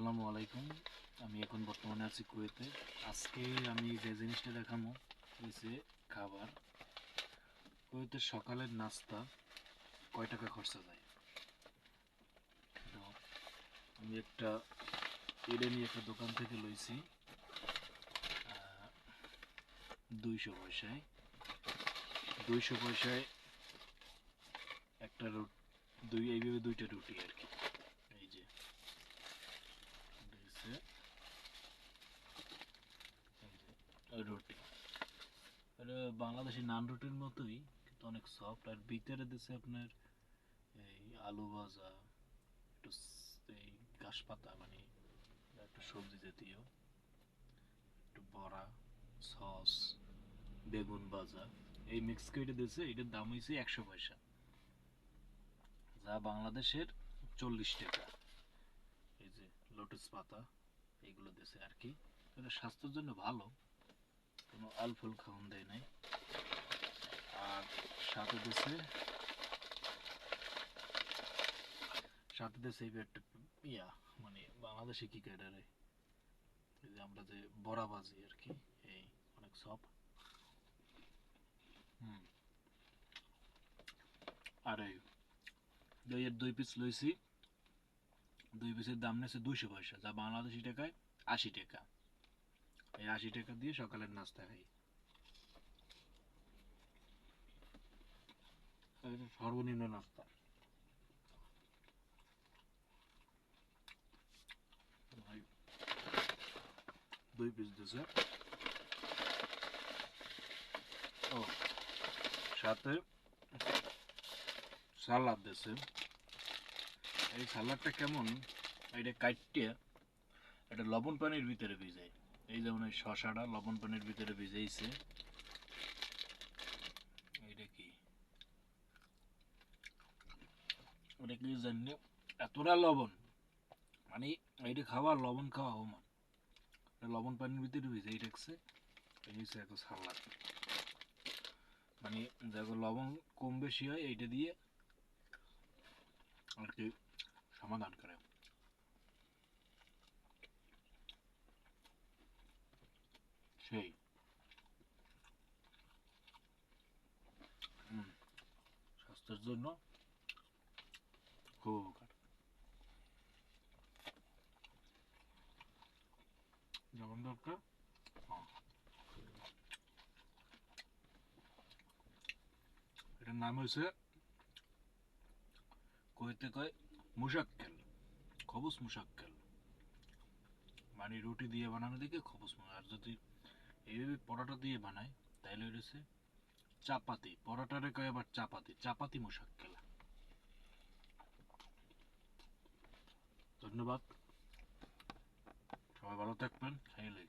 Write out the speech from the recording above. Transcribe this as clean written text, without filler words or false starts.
আসসালামু আলাইকুম। আমি এখন বর্তমানে আছি কুয়েতে। আজকে আমি যে জিনিসটা দেখাবো হচ্ছে খাবার। কুয়েতের সকালের নাস্তা কয় টাকা খরচা যায়। তো আমি একটা ইডেনি একটা দোকান থেকে লইছি 200 পয়সায়। 200 পয়সায় একটা এইভাবে দুইটা রুটি আর কি। এই যে রুটি, এটা বাংলাদেশি নান রুটির মতোই, কিন্তু অনেক সফট। আর ভিতরে দিচ্ছে আপনার এই আলু ভাজা, একটু এই ঘাসপাতা মানে একটু সবজি জাতীয়, একটু বড়া, সস, বেগুন ভাজা, এই মিক্স করে দিয়েছে। এটার দাম হয়েছে 100 পয়সা, যা বাংলাদেশের 40 টাকা। এই যে লোটাস পাতা এইগুলো দিয়েছে আর কি। এটা স্বাস্থ্যের জন্য ভালো, কোনো আলফল খাওয়ান দেয় নাই। আর সাথে দিয়েছে একটা ইয়া, মানে বাংলাদেশে কি ক্যাডারে যে আমরা যে বড়া ভাজি আর কি, এই অনেক সব। আর এই দইয়ের 2 পিস লইছি, 2 পিসের দাম নিয়েছে 200 পয়সা, যা বাংলাদেশি টাকায় 80 টাকা। এই 80 টাকা দিয়ে সকালের নাস্তা খাই। সর্বনিম্ন নাস্তা। 2 পিস দিয়েছে। ও সাথে সালাদ দিয়েছে। এই সালাদটা কেমন, এটা কাটিয়ে এটা লবণ পানির ভিতরে ভিজায়। এই যেমন এই শশাটা লবণ পানির ভিতরে ভিজাইছে। এইটা কি, ওটা কি জানি এতটা লবণ, মানে এইটা খাওয়া লবণ খাওয়া সমান। লবণ পানির ভিতরে ভিজাই রাখছে। এই হচ্ছে একটা সালাদ, মানে যখন লবণ কম বেশি হয় এইটা দিয়ে আর কি সমাধান করে। সেই স্বাস্থ্যের জন্য খুব উপকার। যেমন দরকার, এটার নাম হয়েছে কইতে কয় মুশাক্কেল, খবুস মুশাক্কেল, মানে রুটি দিয়ে বানানো দিকে খবুস। আর যদি এইভাবে পরোটা দিয়ে বানায় তাহলে হচ্ছে চাপাতি। পরোটারে কয় আবার চাপাতি, চাপাতি মুশাক্কেল। ধন্যবাদ, সবাই ভালো থাকবেন। খাইলে